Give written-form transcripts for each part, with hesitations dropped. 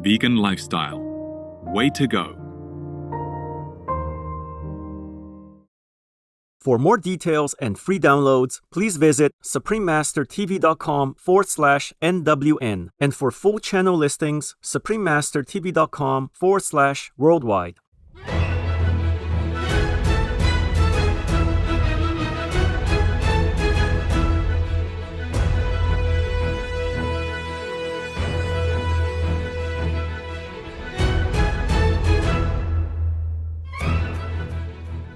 Vegan lifestyle. Way to go. For more details and free downloads, please visit suprememastertv.com/NWN. And for full channel listings, suprememastertv.com/worldwide.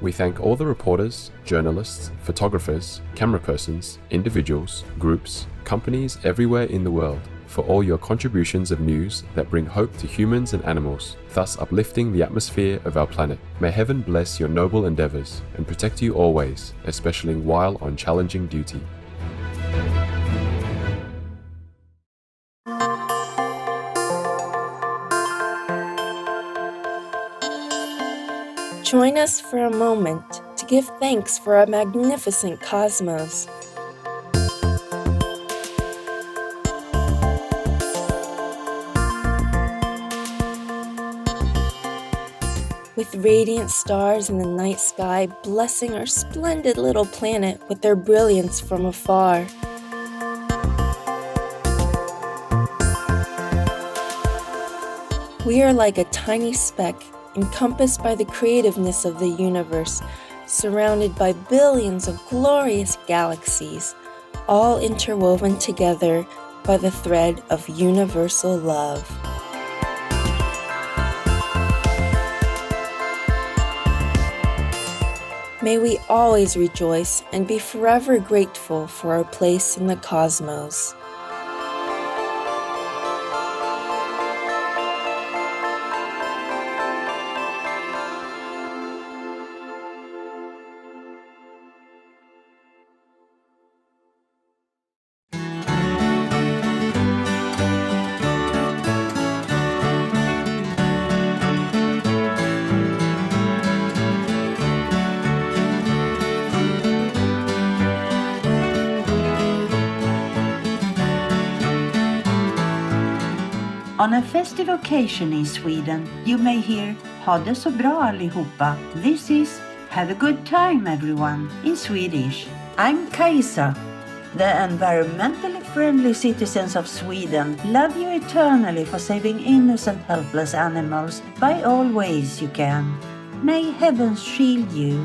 We thank all the reporters, journalists, photographers, camera persons, individuals, groups, companies everywhere in the world for all your contributions of news that bring hope to humans and animals, thus uplifting the atmosphere of our planet. May heaven bless your noble endeavors and protect you always, especially while on challenging duty. Join us for a moment to give thanks for our magnificent cosmos. With radiant stars in the night sky blessing our splendid little planet with their brilliance from afar. We are like a tiny speck encompassed by the creativeness of the universe, surrounded by billions of glorious galaxies, all interwoven together by the thread of universal love. May we always rejoice and be forever grateful for our place in the cosmos. On a festive occasion in Sweden, you may hear "Ha det så bra allihopa." This is "Have a good time everyone" in Swedish. I'm Kajsa. The environmentally friendly citizens of Sweden love you eternally for saving innocent helpless animals by all ways you can. May heavens shield you.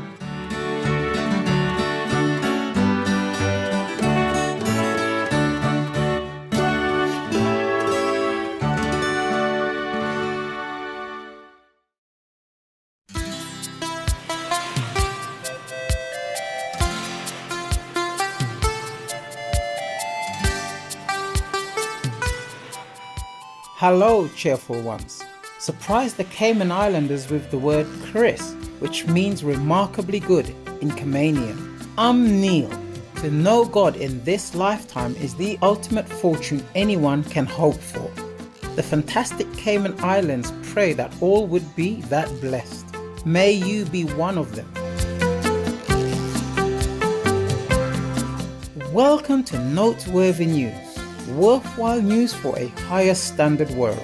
Hello, cheerful ones. Surprise the Cayman Islanders with the word Chris, which means remarkably good in Caymanian. I'm Neil. To know God in this lifetime is the ultimate fortune anyone can hope for. The fantastic Cayman Islands pray that all would be that blessed. May you be one of them. Welcome to Noteworthy News. Worthwhile news for a higher standard world.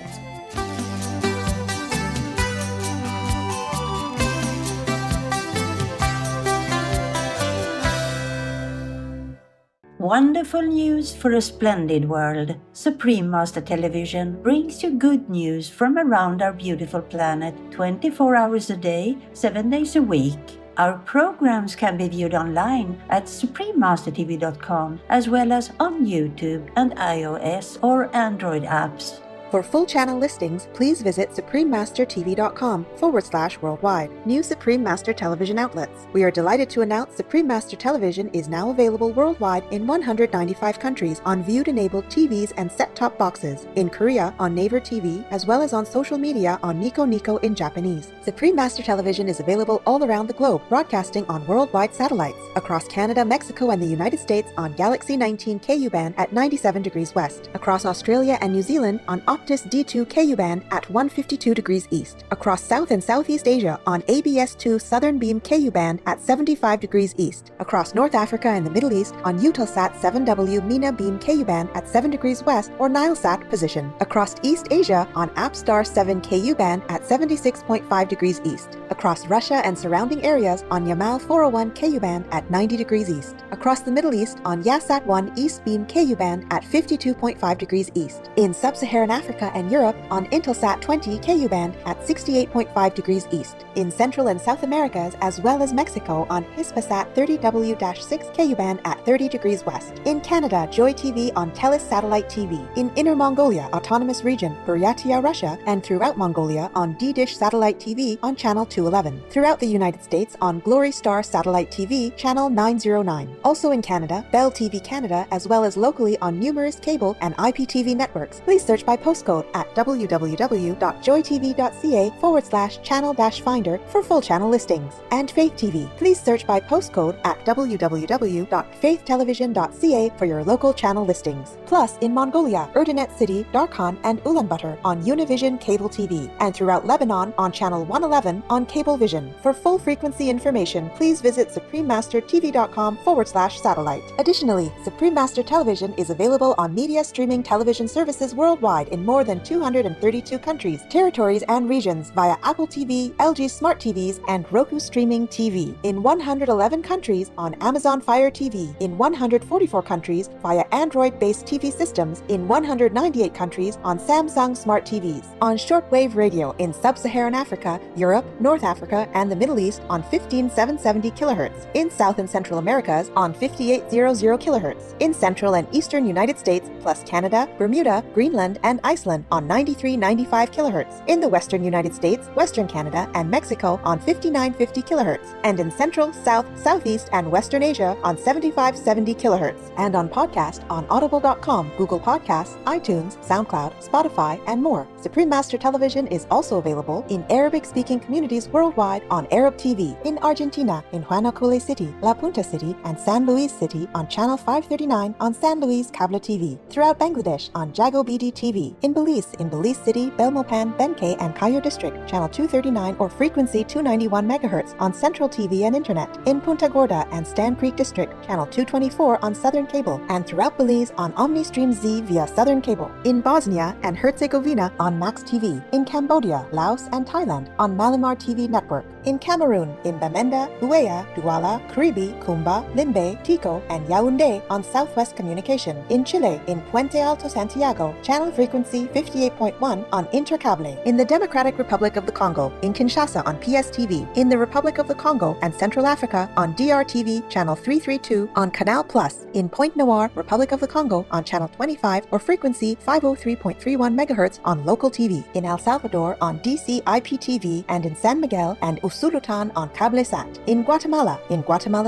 Wonderful news for a splendid world. Supreme Master Television brings you good news from around our beautiful planet 24 hours a day, 7 days a week. Our programs can be viewed online at suprememastertv.com as well as on YouTube and iOS or Android apps. For full channel listings, please visit suprememastertv.com/worldwide. New Supreme Master television outlets. We are delighted to announce Supreme Master Television is now available worldwide in 195 countries on Viewed-enabled TVs and set-top boxes, in Korea on Naver TV, as well as on social media on Nico Nico in Japanese. Supreme Master Television is available all around the globe, broadcasting on worldwide satellites, across Canada, Mexico, and the United States on Galaxy 19 Ku band at 97 degrees west, across Australia and New Zealand on Noctis D2 KU band at 152 degrees east. Across South and Southeast Asia on ABS2 Southern Beam KU band at 75 degrees east. Across North Africa and the Middle East on Eutelsat 7W MENA Beam KU band at 7 degrees west or Nilesat position. Across East Asia on APSTAR 7 KU band at 76.5 degrees east. Across Russia and surrounding areas on Yamal 401 KU band at 90 degrees east. Across the Middle East on Yasat 1 East Beam KU band at 52.5 degrees east. In Sub-Saharan Africa and Europe on Intelsat 20 KU band at 68.5 degrees east. In Central and South Americas as well as Mexico on Hispasat 30W-6 KU band at 30 degrees west. In Canada, Joy TV on Telus Satellite TV. In Inner Mongolia Autonomous Region, Buryatia, Russia, and throughout Mongolia on D-Dish Satellite TV on Channel 211. Throughout the United States on Glory Star Satellite TV, Channel 909. Also in Canada, Bell TV Canada, as well as locally on numerous cable and IPTV networks. Please search by postcode at www.joytv.ca/channel-finder for full channel listings. And Faith TV. Please search by postcode at www.faithtelevision.ca for your local channel listings. Plus, in Mongolia, Erdenet City, Darkhan, and Ulaanbaatar on Univision Cable TV. And throughout Lebanon on Channel 111 on Cablevision. For full frequency information, please visit suprememastertv.com/satellite. Additionally, Supreme Master Television is available on media streaming television services worldwide in more than 232 countries, territories, and regions via Apple TV, LG Smart TVs, and Roku Streaming TV. In 111 countries on Amazon Fire TV. In 144 countries via Android-based TV systems. In 198 countries on Samsung Smart TVs. On shortwave radio in Sub-Saharan Africa, Europe, North Africa, and the Middle East on 15770 kHz. In South and Central Americas on 5800 kHz. In Central and Eastern United States plus Canada, Bermuda, Greenland, and Iceland on 9395 kHz. In the Western United States, Western Canada, and Mexico on 5950 kHz. And in Central, South, Southeast, and Western Asia on 7570 kHz. And on podcast on audible.com, Google Podcasts, iTunes, SoundCloud, Spotify, and more. Supreme Master Television is also available in Arabic-speaking communities worldwide on Arab TV. In Argentina, in Guanajuato City, La Punta City, and San Luis City on Channel 539 on San Luis Cable TV. Throughout Bangladesh on Jago BD TV. In Belize City, Belmopan, Benkei, and Cayo District, Channel 239 or frequency 291 MHz on Central TV and Internet. In Punta Gorda and Stan Creek District, Channel 224 on Southern Cable. And throughout Belize on OmniStream Z via Southern Cable. In Bosnia and Herzegovina on Max TV. In Cambodia, Laos, and Thailand on Malamar TV Network. In Cameroon, in Bamenda, Buea, Douala, Karibi, Kumba, Limbe, Tico, and Yaoundé on Southwest Communication. In Chile, in Puente Alto, Santiago, channel frequency 58.1 on Intercable. In the Democratic Republic of the Congo, in Kinshasa on PSTV. In the Republic of the Congo and Central Africa on DRTV, channel 332 on Canal Plus. In Pointe Noire, Republic of the Congo on channel 25 or frequency 503.31 MHz on local TV. In El Salvador on DC IPTV and in San Miguel and Usulután on CableSat. In Guatemala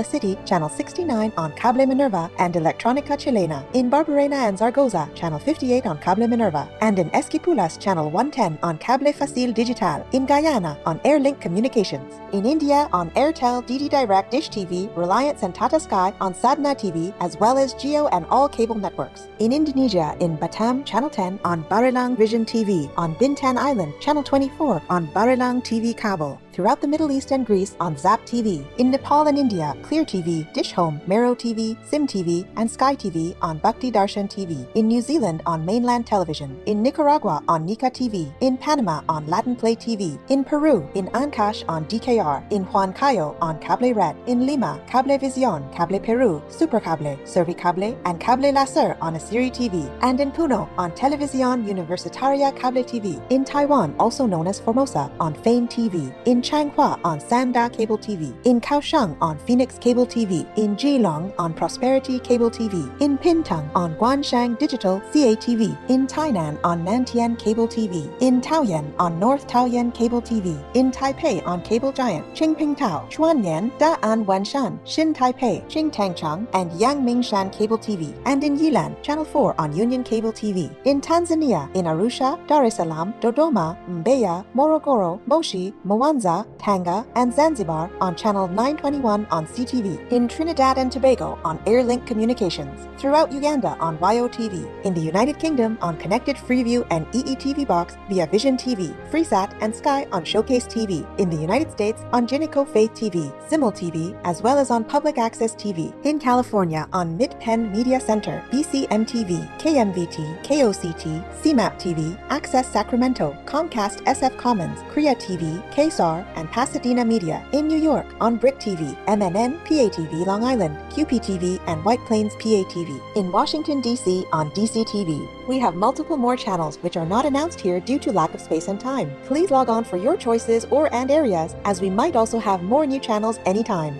City, channel 69 on Cable Minerva and Electronica Chilena. In Barbarena and Zaragoza, channel 58 on Cable Minerva. And in Esquipulas, channel 110 on Cable Facil Digital. In Guyana on Airlink Communications. In India on Airtel, DD Direct, Dish TV, Reliance and Tata Sky on Sadna TV, as well as Geo and all cable networks. In Indonesia, in Batam, channel 10 on Barilang Vision TV. On Bintan Island, channel 24 on Barilang TV Cable. Throughout the Middle East and Greece on Zap TV. In Nepal and India, Clear TV, Dish Home, Mero TV, Sim TV, and Sky TV on Bhakti Darshan TV. In New Zealand on Mainland Television. In Nicaragua on Nika TV. In Panama on Latin Play TV. In Peru, in Ancash on DKR. In Huancayo on Cable Red. In Lima, Cablevisión, Cable Peru, Supercable, Servicable, and Cable Laser on Asiri TV. And in Puno on Televisión Universitaria Cable TV. In Taiwan, also known as Formosa, on Fane TV. In Changhua on Sanda Cable TV. In Kaohsiung on Phoenix Cable TV. In Geelong on Prosperity Cable TV. In Pintang on Guanshan Digital CATV. In Tainan on Nantian Cable TV. In Taoyuan on North Taoyuan Cable TV. In Taipei on Cable Giant, Qingpingtao, Chuanyan, Da'an Wanshan, Xin Taipei, Qingtangchang, and Yangmingshan Cable TV. And in Yilan, Channel 4 on Union Cable TV. In Tanzania, in Arusha, Dar es Salaam, Dodoma, Mbeya, Morogoro, Moshi, Mwanza, Java, Tanga, and Zanzibar on Channel 921 on CTV, in Trinidad and Tobago on Airlink Communications, throughout Uganda on YOTV, in the United Kingdom on Connected Freeview and EETV Box via Vision TV, Freesat and Sky on Showcase TV, in the United States on Jinico Faith TV, Simul TV, as well as on Public Access TV, in California on Mid-Penn Media Center, BCMTV, KMVT, KOCT, CMAP TV, Access Sacramento, Comcast SF Commons, Korea TV, KSAR, and Pasadena Media, in New York on BRIC TV, MNN, PATV Long Island, QPTV, and White Plains PATV, in Washington, D.C. on DCTV. We have multiple more channels which are not announced here due to lack of space and time. Please log on for your choices and areas, as we might also have more new channels anytime.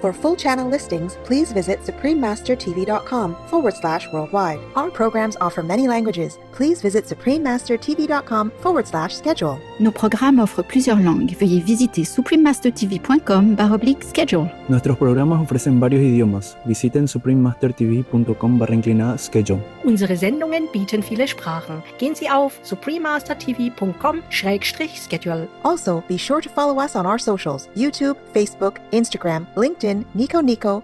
For full channel listings, please visit suprememastertv.com/worldwide. Our programs offer many languages. Please visit suprememastertv.com/schedule. Nos programmes offrent plusieurs langues. Veuillez visiter suprememastertv.com/schedule. Nuestros programas ofrecen varios idiomas. Visiten suprememastertv.com/schedule. Unsere Sendungen bieten viele Sprachen. Gehen Sie auf suprememastertv.com/schedule. Also, be sure to follow us on our socials: YouTube, Facebook, Instagram, LinkedIn, Nico,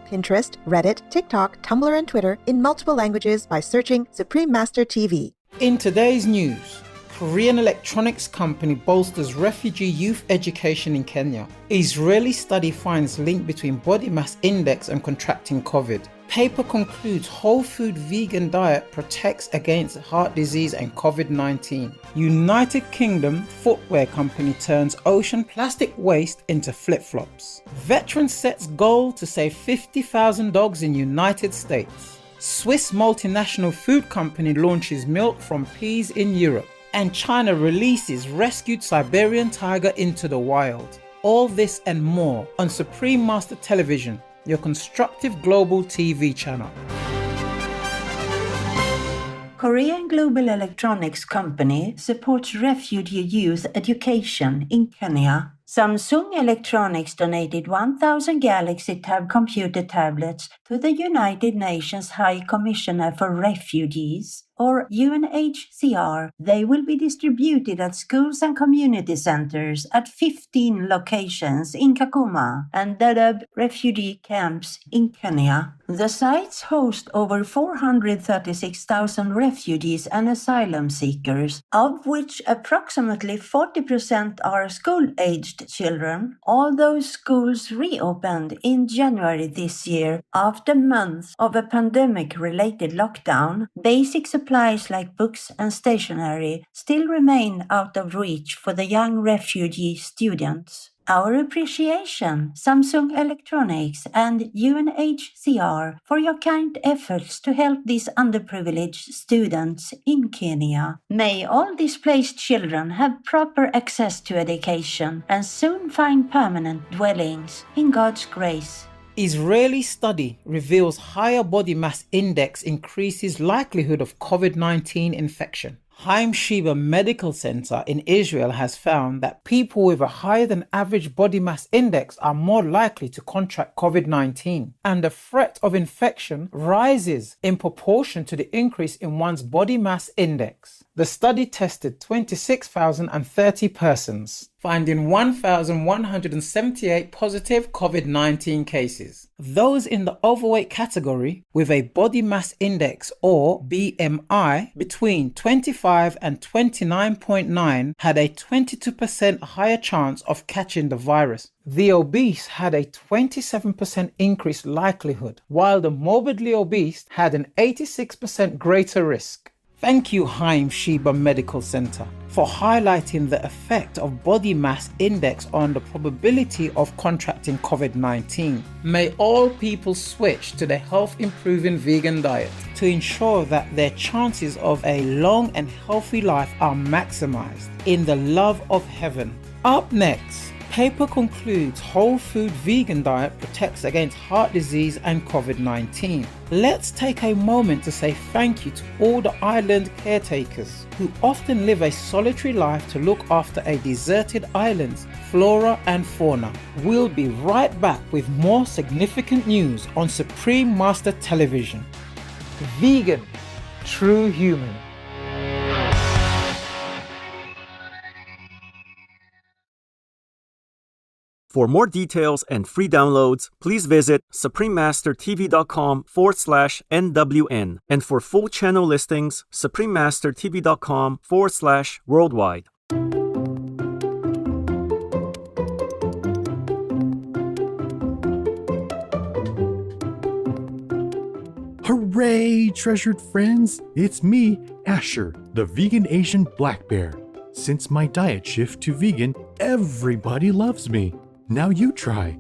Pinterest, Reddit, TikTok, Tumblr, and Twitter in multiple languages by searching Supreme Master TV. In today's news, Korean electronics company bolsters refugee youth education in Kenya. Israeli study finds link between body mass index and contracting COVID. Paper concludes whole food vegan diet protects against heart disease and COVID-19. United Kingdom footwear company turns ocean plastic waste into flip-flops. Veteran sets goal to save 50,000 dogs in United States. Swiss multinational food company launches milk from peas in Europe. And China releases rescued Siberian tiger into the wild. All this and more on Supreme Master Television, your constructive global TV channel. Korean global electronics company supports refugee youth education in Kenya. Samsung Electronics donated 1,000 Galaxy Tab computer tablets to the United Nations High Commissioner for Refugees, or UNHCR. They will be distributed at schools and community centers at 15 locations in Kakuma and Dadaab refugee camps in Kenya. The sites host over 436,000 refugees and asylum seekers, of which approximately 40% are school-aged children. All those schools reopened in January this year after months of a pandemic-related lockdown. Basic supplies like books and stationery still remain out of reach for the young refugee students. Our appreciation, Samsung Electronics and UNHCR, for your kind efforts to help these underprivileged students in Kenya. May all displaced children have proper access to education and soon find permanent dwellings in God's grace. Israeli study reveals higher body mass index increases likelihood of COVID-19 infection. Haim Sheba Medical Center in Israel has found that people with a higher than average body mass index are more likely to contract COVID-19, and the threat of infection rises in proportion to the increase in one's body mass index. The study tested 26,030 persons, finding 1,178 positive COVID-19 cases. Those in the overweight category with a body mass index or BMI between 25 and 29.9 had a 22% higher chance of catching the virus. The obese had a 27% increased likelihood, while the morbidly obese had an 86% greater risk. Thank you, Haim Sheba Medical Center, for highlighting the effect of body mass index on the probability of contracting COVID-19. May all people switch to the health-improving vegan diet to ensure that their chances of a long and healthy life are maximized in the love of heaven. Up next, paper concludes whole food vegan diet protects against heart disease and COVID-19. Let's take a moment to say thank you to all the island caretakers who often live a solitary life to look after a deserted island's flora and fauna. We'll be right back with more significant news on Supreme Master Television. Vegan, true human. For more details and free downloads, please visit suprememastertv.com/NWN. And for full channel listings, suprememastertv.com/worldwide. Hooray, treasured friends! It's me, Asher, the vegan Asian black bear. Since my diet shift to vegan, everybody loves me. Now you try.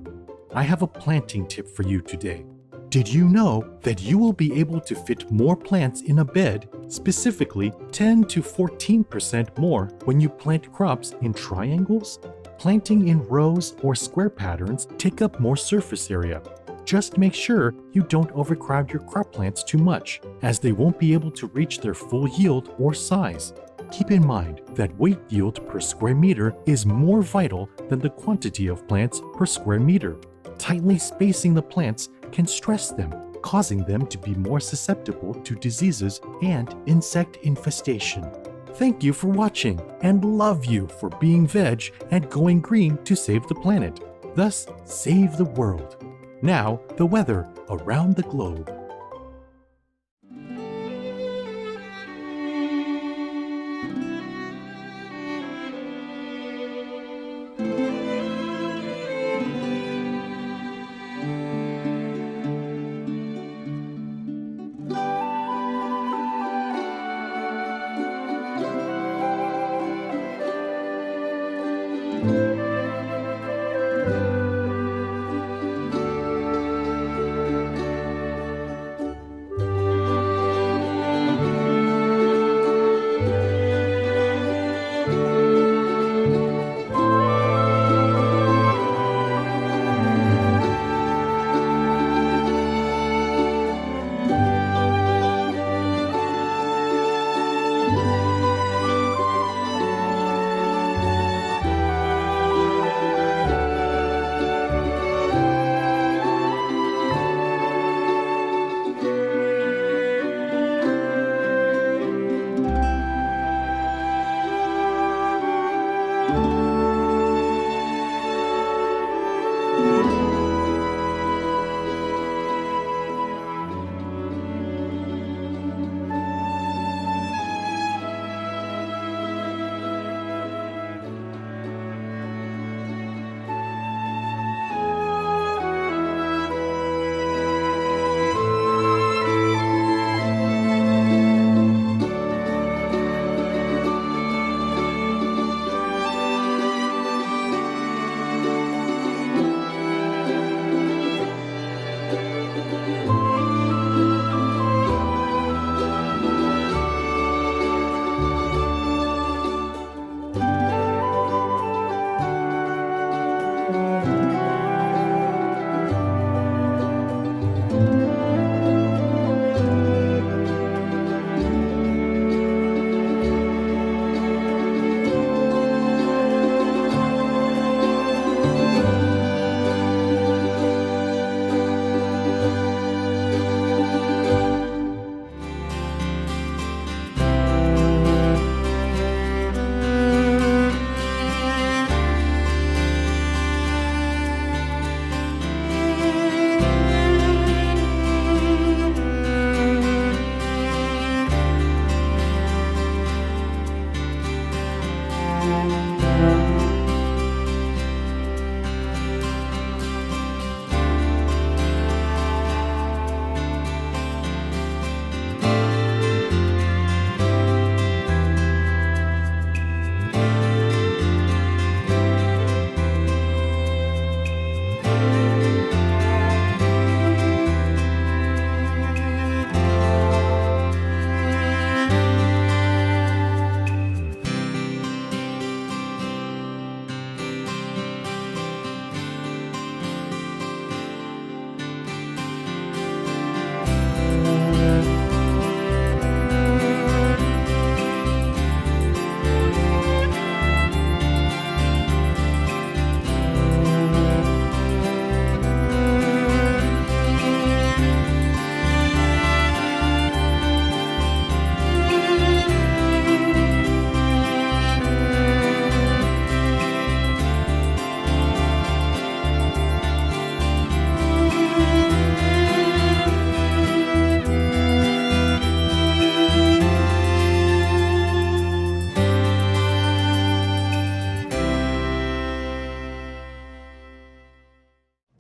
I have a planting tip for you today. Did you know that you will be able to fit more plants in a bed, specifically 10 to 14% more when you plant crops in triangles? Planting in rows or square patterns take up more surface area. Just make sure you don't overcrowd your crop plants too much, as they won't be able to reach their full yield or size. Keep in mind that weight yield per square meter is more vital than the quantity of plants per square meter. Tightly spacing the plants can stress them, causing them to be more susceptible to diseases and insect infestation. Thank you for watching, and love you for being veg and going green to save the planet, thus save the world. Now, the weather around the globe.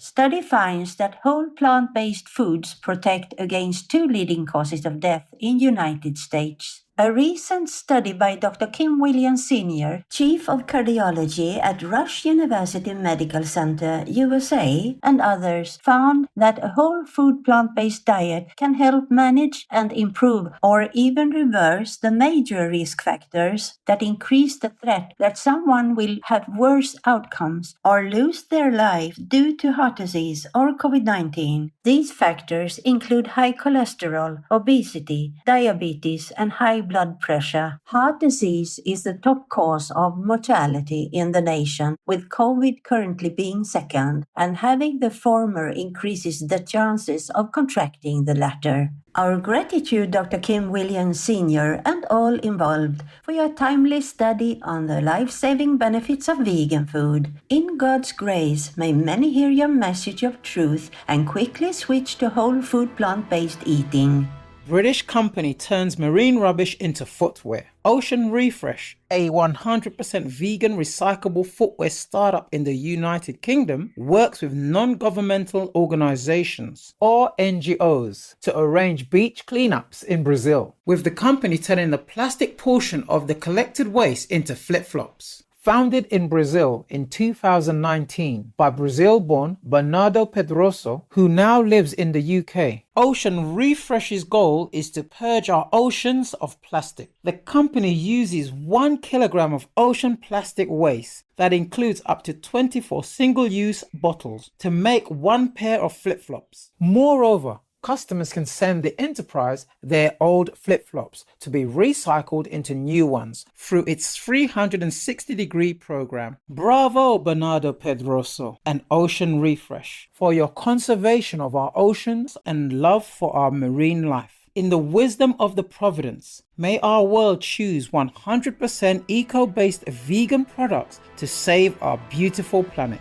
study finds that whole plant-based foods protect against two leading causes of death in the United States. A recent study by Dr. Kim Williams Sr., Chief of Cardiology at Rush University Medical Center, USA, and others found that a whole food plant-based diet can help manage and improve or even reverse the major risk factors that increase the threat that someone will have worse outcomes or lose their life due to heart disease or COVID-19. These factors include high cholesterol, obesity, diabetes, and high blood pressure. Heart disease is the top cause of mortality in the nation, with COVID currently being second, and having the former increases the chances of contracting the latter. Our gratitude, Dr. Kim Williams Sr. and all involved, for your timely study on the life-saving benefits of vegan food. In God's grace, may many hear your message of truth and quickly switch to whole food plant-based eating. British company turns marine rubbish into footwear. Ocean Refresh, a 100% vegan recyclable footwear startup in the United Kingdom, works with non-governmental organizations, or NGOs, to arrange beach cleanups in Brazil, with the company turning the plastic portion of the collected waste into flip-flops. Founded in Brazil in 2019 by Brazil-born Bernardo Pedroso, who now lives in the UK, Ocean Refresh's goal is to purge our oceans of plastic. The company uses 1 kilogram of ocean plastic waste that includes up to 24 single-use bottles to make 1 pair of flip-flops. Moreover, customers can send the enterprise their old flip-flops to be recycled into new ones through its 360-degree program. Bravo, Bernardo Pedroso and Ocean Refresh, for your conservation of our oceans and love for our marine life. In the wisdom of the providence, may our world choose 100% eco-based vegan products to save our beautiful planet.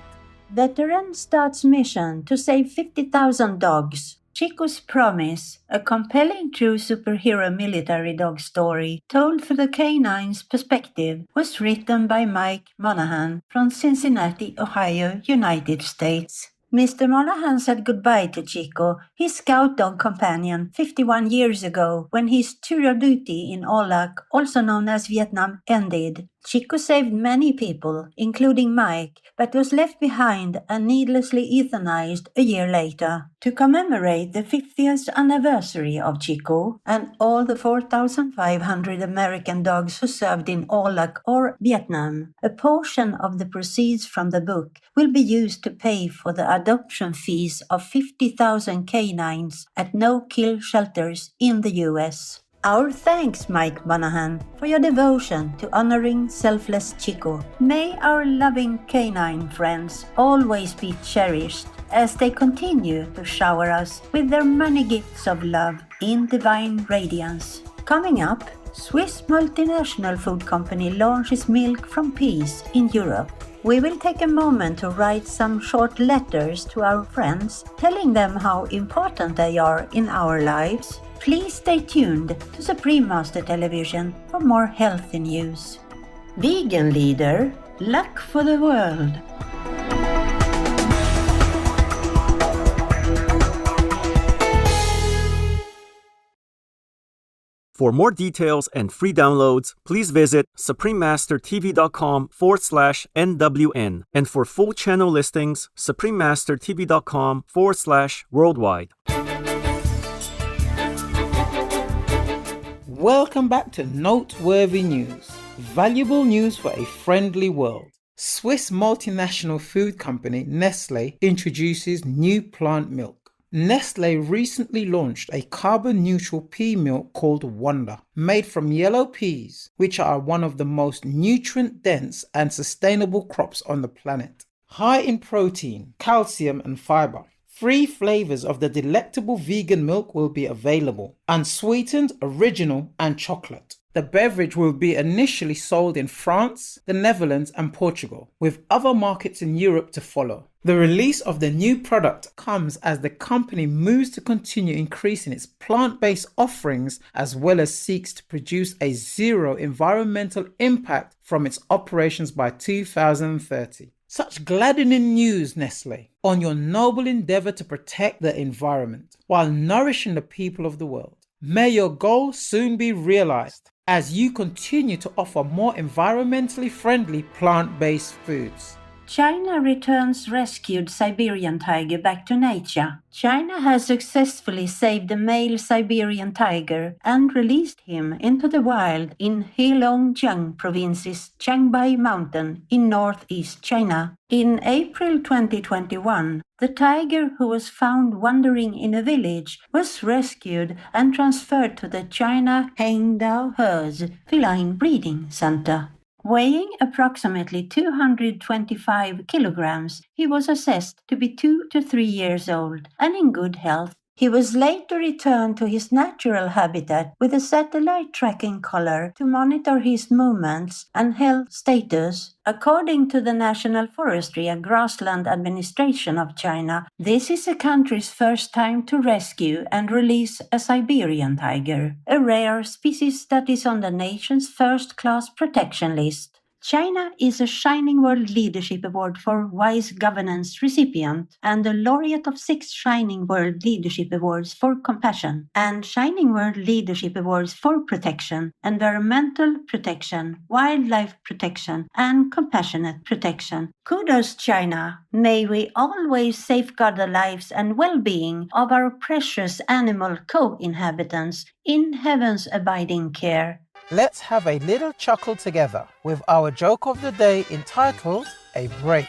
Veteran starts mission to save 50,000 dogs. Chico's Promise, a compelling true superhero military dog story told through the canine's perspective, was written by Mike Monahan from Cincinnati, Ohio, United States. Mr. Monahan said goodbye to Chico, his scout dog companion, 51 years ago when his tour of duty in Olac, also known as Vietnam, ended. Chico saved many people, including Mike, but was left behind and needlessly euthanized a year later. To commemorate the 50th anniversary of Chico and all the 4,500 American dogs who served in Olac or Vietnam, a portion of the proceeds from the book will be used to pay for the adoption fees of 50,000 canines at no-kill shelters in the U.S. Our thanks, Mike Monahan, for your devotion to honoring selfless Chico. May our loving canine friends always be cherished as they continue to shower us with their many gifts of love in divine radiance. Coming up, Swiss multinational food company launches milk from peas in Europe. We will take a moment to write some short letters to our friends, telling them how important they are in our lives. Please stay tuned to Supreme Master Television for more healthy news. Vegan leader, luck for the world. For more details and free downloads, please visit suprememastertv.com/NWN. And for full channel listings, suprememastertv.com/worldwide. Welcome back to Noteworthy News. Valuable news for a friendly world. Swiss multinational food company Nestlé introduces new plant milk. Nestlé recently launched a carbon-neutral pea milk called Wonder, made from yellow peas, which are one of the most nutrient-dense and sustainable crops on the planet. High in protein, calcium and fiber. 3 flavors of the delectable vegan milk will be available: unsweetened, original, and chocolate. The beverage will be initially sold in France, the Netherlands, and Portugal, with other markets in Europe to follow. The release of the new product comes as the company moves to continue increasing its plant-based offerings, as well as seeks to produce a zero environmental impact from its operations by 2030. Such gladdening news, Nestle, on your noble endeavor to protect the environment while nourishing the people of the world. May your goal soon be realized as you continue to offer more environmentally friendly plant-based foods. China returns rescued Siberian tiger back to nature. China has successfully saved the male Siberian tiger and released him into the wild in Heilongjiang Province's Changbai Mountain in northeast China. In April 2021, the tiger, who was found wandering in a village, was rescued and transferred to the China Hengdao Herds Feline Breeding Center. Weighing approximately 225 kilograms, he was assessed to be 2 to 3 years old and in good health. He was later returned to his natural habitat with a satellite tracking collar to monitor his movements and health status. According to the National Forestry and Grassland Administration of China, this is the country's first time to rescue and release a Siberian tiger, a rare species that is on the nation's first-class protection list. China is a Shining World Leadership Award for Wise Governance recipient and the laureate of 6 Shining World Leadership Awards for Compassion and Shining World Leadership Awards for Protection, Environmental Protection, Wildlife Protection, and Compassionate Protection. Kudos, China! May we always safeguard the lives and well-being of our precious animal co-inhabitants in heaven's abiding care. Let's have a little chuckle together with our joke of the day entitled A Break.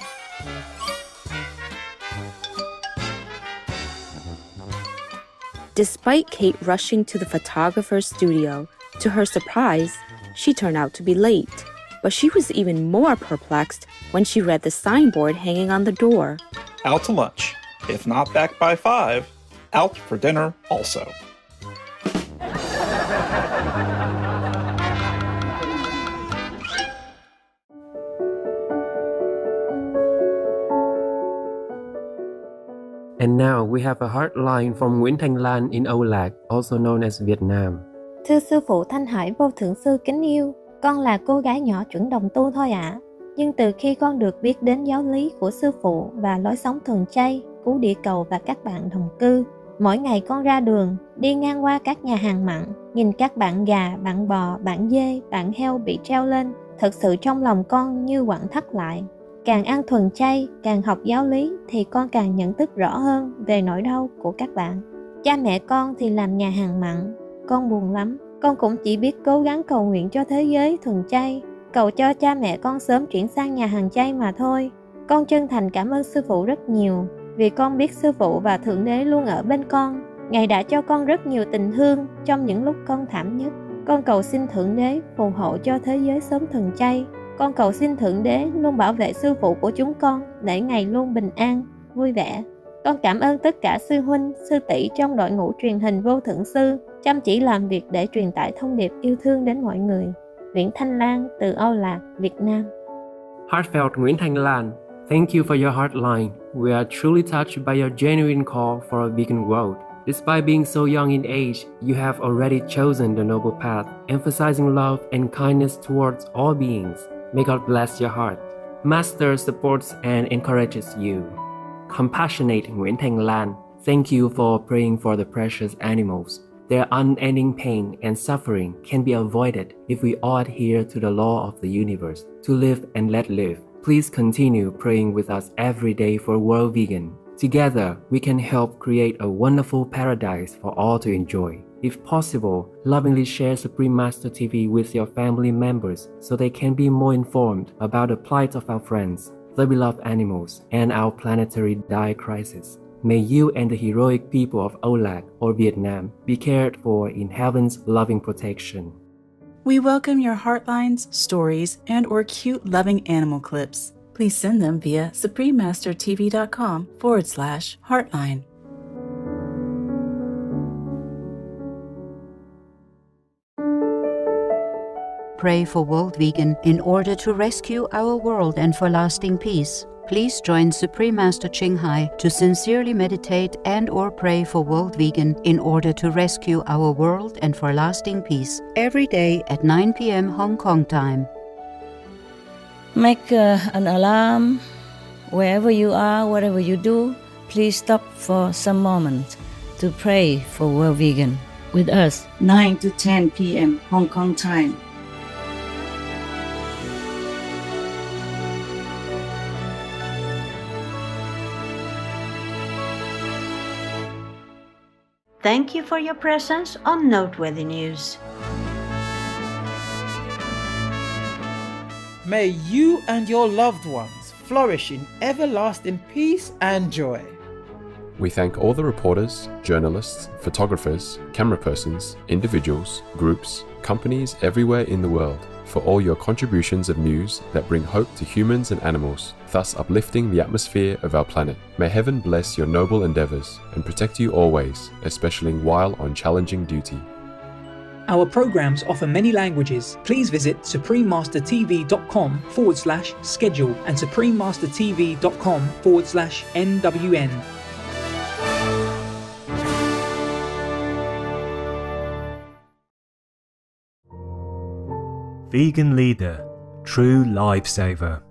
Despite Kate rushing to the photographer's studio, to her surprise, she turned out to be late. But she was even more perplexed when she read the signboard hanging on the door. Out to lunch. If not back by 5, out for dinner also. And now we have a hotline from Nguyễn Thanh Lan in Âu Lạc, also known as Vietnam. Thưa sư phụ Thanh Hải vô thượng sư kính yêu, con là cô gái nhỏ chuẩn đồng tu thôi ạ. Nhưng từ khi con được biết đến giáo lý của sư phụ và lối sống thuần chay, cứu địa cầu và các bạn đồng cư, mỗi ngày con ra đường, đi ngang qua các nhà hàng mặn, nhìn các bạn gà, bạn bò, bạn dê, bạn heo bị treo lên, thật sự trong lòng con như quặn thắt lại. Càng ăn thuần chay, càng học giáo lý thì con càng nhận thức rõ hơn về nỗi đau của các bạn. Cha mẹ con thì làm nhà hàng mặn, con buồn lắm. Con cũng chỉ biết cố gắng cầu nguyện cho thế giới thuần chay, cầu cho cha mẹ con sớm chuyển sang nhà hàng chay mà thôi. Con chân thành cảm ơn sư phụ rất nhiều, vì con biết sư phụ và Thượng Đế luôn ở bên con. Ngài đã cho con rất nhiều tình thương trong những lúc con thảm nhất. Con cầu xin Thượng Đế phù hộ cho thế giới sớm thuần chay. Con cầu xin Thượng Đế luôn bảo vệ sư phụ của chúng con để Ngài luôn bình an, vui vẻ. Con cảm ơn tất cả sư huynh, sư tỷ trong đội ngũ truyền hình vô thượng sư, chăm chỉ làm việc để truyền tải thông điệp yêu thương đến mọi người. Nguyễn Thanh Lan từ Âu Lạc, Việt Nam. Heartfelt Nguyễn Thanh Lan, thank you for your hotline. We are truly touched by your genuine call for a vegan world. Despite being so young in age, you have already chosen the noble path, emphasizing love and kindness towards all beings. May God bless your heart. Master supports and encourages you. Compassionate Nguyễn Thanh Lan, thank you for praying for the precious animals. Their unending pain and suffering can be avoided if we all adhere to the law of the universe, to live and let live. Please continue praying with us every day for World Vegan. Together, we can help create a wonderful paradise for all to enjoy. If possible, lovingly share Supreme Master TV with your family members so they can be more informed about the plight of our friends, the beloved animals, and our planetary dire crisis. May you and the heroic people of Âu Lạc or Vietnam be cared for in heaven's loving protection. We welcome your heartlines, stories, and or cute loving animal clips. Please send them via suprememastertv.com/heartline. Pray for World Vegan in order to rescue our world and for lasting peace. Please join Supreme Master Ching Hai to sincerely meditate and or pray for World Vegan in order to rescue our world and for lasting peace every day at 9 p.m. Hong Kong time. Make an alarm Wherever you are, whatever you do, please stop for some moment to pray for World Vegan with us, 9 to 10 p.m. Hong Kong time. Thank you for your presence on Noteworthy News. May you and your loved ones flourish in everlasting peace and joy. We thank all the reporters, journalists, photographers, camera persons, individuals, groups, companies everywhere in the world for all your contributions of news that bring hope to humans and animals, thus uplifting the atmosphere of our planet. May heaven bless your noble endeavors and protect you always, especially while on challenging duty. Our programs offer many languages. Please visit suprememastertv.com/schedule and suprememastertv.com/NWN. Vegan leader, true lifesaver.